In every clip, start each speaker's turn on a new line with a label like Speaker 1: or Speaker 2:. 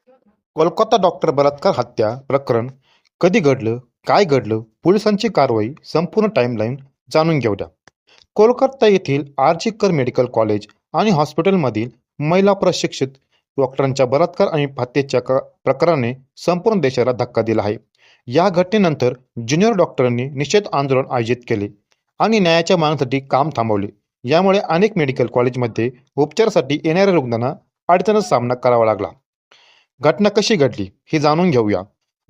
Speaker 1: Kolkata doctor बलात्कार हत्या प्रकरण कधी घडलं, काय घडलं, पोलिसांची कारवाई, संपूर्ण टाइमलाईन जाणून घेऊया. कोलकाता येथील आर.जी. कर मेडिकल कॉलेज आणि हॉस्पिटलमधील महिला प्रशिक्षित डॉक्टरांच्या बलात्कार आणि हत्येच्या प्रकरणाने संपूर्ण देशाला धक्का दिला आहे. या घटनेनंतर ज्युनियर डॉक्टरांनी निषेध आंदोलन आयोजित केले आणि न्यायाच्या मागणीसाठी काम थांबवले. यामुळे अनेक मेडिकल कॉलेजमध्ये उपचारासाठी येणाऱ्या रुग्णांना अडचणीचा सामना करावा लागला. घटना कशी घडली हे जाणून घेऊया.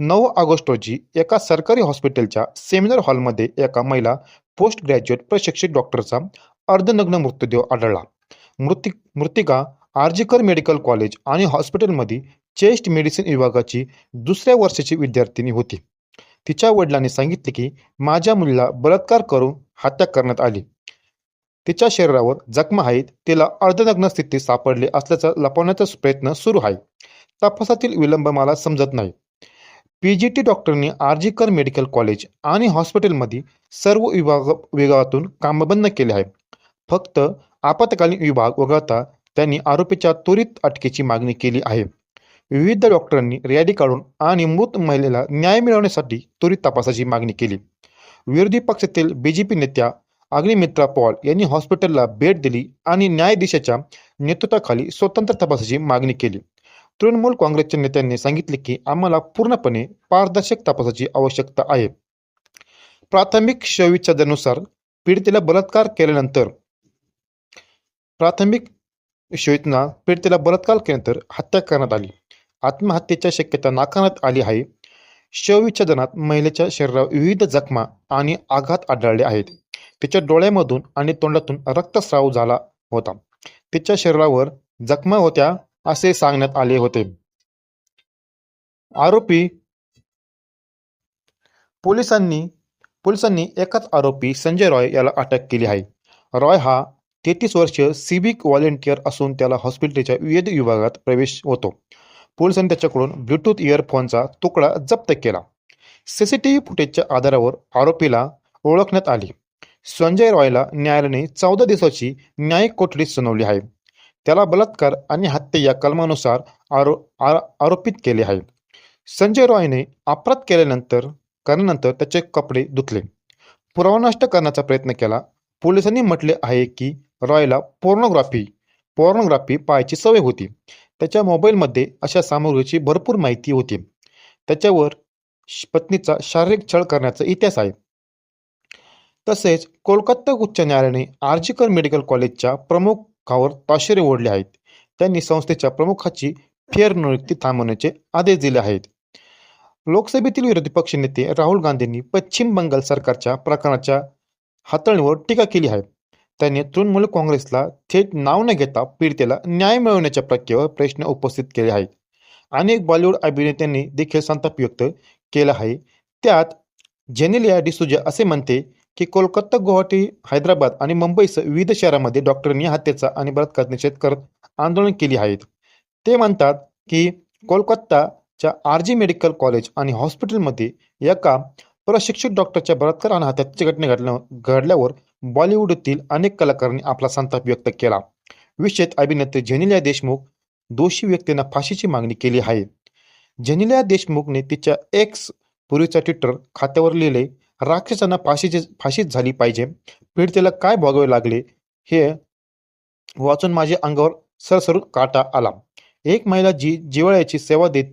Speaker 1: 9 ऑगस्ट रोजी एका सरकारी हॉस्पिटलच्या सेमिनार हॉलमध्ये एका महिला पोस्ट ग्रॅज्युएट प्रशिक्षित डॉक्टरचा अर्धनग्न मृतदेह आढळला. मृतिका आर्जीकर मेडिकल कॉलेज आणि हॉस्पिटलमध्ये चेस्ट मेडिसिन विभागाची दुसऱ्या वर्षाची विद्यार्थिनी होती. तिच्या वडिलांनी सांगितले की माझ्या मुलीला बलात्कार करून हत्या करण्यात आली. तिच्या शरीरावर जखमा आहेत. तिला अर्धनग्न स्थितीत सापडले असल्याचा लपवण्याचा प्रयत्न सुरू आहे. तपासातील विलंब मला समजत नाही. पीजीटी डॉक्टरांनी आर्जीकर मेडिकल कॉलेज आणि हॉस्पिटलमध्ये सर्व विभागातून काम बंद केले आहे. फक्त आपत्कालीन विभाग वगळता त्यांनी आरोपीच्या त्वरित अटकेची मागणी केली आहे. विविध डॉक्टरांनी रॅली काढून आणि मृत महिलेला न्याय मिळवण्यासाठी त्वरित तपासाची मागणी केली. विरोधी पक्षातील बीजेपी नेत्या अग्निमित्रा पॉल यांनी हॉस्पिटलला भेट दिली आणि न्यायाधीशाच्या नेतृत्वाखाली स्वतंत्र तपासाची मागणी केली. तृणमूल काँग्रेसच्या नेत्यांनी सांगितले की आम्हाला पूर्णपणे पारदर्शक तपासाची आवश्यकता आहे. प्राथमिक शवविच्छेदनानुसार पीडितेला बलात्कार केल्यानंतर हत्या करण्यात आली. आत्महत्येची शक्यता नाकारण्यात आली आहे. शवविच्छेदनात महिलेच्या शरीरावर विविध जखमा आणि आघात आढळले आहेत. तिच्या डोळ्यामधून आणि तोंडातून रक्तस्राव झाला होता. तिच्या शरीरावर जखमा होत्या असे सांगण्यात आले होते. पोलिसांनी एकाच आरोपी संजय रॉय याला अटक केली आहे. रॉय हा 33 वर्षीय सिव्हिक व्हॉलेंटियर असून त्याला हॉस्पिटलच्या विविध विभागात प्रवेश होतो. पोलिसांनी त्याच्याकडून ब्लूटूथ इयरफोनचा तुकडा जप्त केला. सीसीटीव्ही फुटेजच्या आधारावर आरोपीला ओळखण्यात आले. संजय रॉयला न्यायालयाने 14 दिवसाची न्यायिक कोठडी सुनावली आहे. त्याला बलात्कार आणि हत्या या कलमानुसार आरोपित केले आहे. संजय रॉयने अपराध केल्यानंतर त्याचे कपडे धुतले, पुरावा नष्ट करण्याचा प्रयत्न केला. पोलिसांनी म्हटले आहे की रॉयला पोर्नोग्राफी पाहायची सवय होती. त्याच्या मोबाईलमध्ये अशा सामग्रीची भरपूर माहिती होती. त्याच्यावर पत्नीचा शारीरिक छळ करण्याचा इतिहास आहे. तसेच कोलकाता उच्च न्यायालयाने आर्जीकर मेडिकल कॉलेजच्या प्रमुखावर ताशेरे ओढले आहेत. त्यांनी संस्थेच्या प्रमुखाची फेरनियुक्ती थांबवण्याचे आदेश दिले आहेत. लोकसभेतील विरोधी पक्षनेते राहुल गांधींनी पश्चिम बंगाल सरकारच्या प्रकरणाच्या हाताळणीवर टीका केली आहे. त्यांनी तृणमूल काँग्रेसला थेट नाव न घेता पीडितेला न्याय मिळवण्याच्या प्रक्रियेवर प्रश्न उपस्थित केले आहेत. अनेक बॉलिवूड अभिनेत्यांनी देखील संताप व्यक्त केला आहे. त्यात जेनेलिया डिसूजा असे म्हणते की कोलकाता, गुवाहाटी, हैदराबाद आणि मुंबईसह विविध शहरांमध्ये डॉक्टरांनी हत्येचा आणि बलात्कार निषेध करत आंदोलन केली आहेत. ते म्हणतात की कोलकाताच्या आर.जी. मेडिकल कॉलेज आणि हॉस्पिटलमध्ये एका प्रशिक्षित डॉक्टरच्या बलात्कार आणि हत्येची घटना घडल्यावर बॉलिवूडतील अनेक कलाकारांनी आपला संताप व्यक्त केला. विशेष अभिनेत्री जेनेलिया देशमुख दोषी व्यक्तींना फाशीची मागणी केली आहे. जेनेलिया देशमुखने तिच्या एक्स पूर्वीच्या ट्विटर खात्यावर लिहिले, राक्षसांना फाशीच झाली पाहिजे. पीडितेला काय भोगावे लागले हे वाचून माझ्या अंगावर सरसरून काटा आला. एक महिला जी जिव्हाळ्याची सेवा देत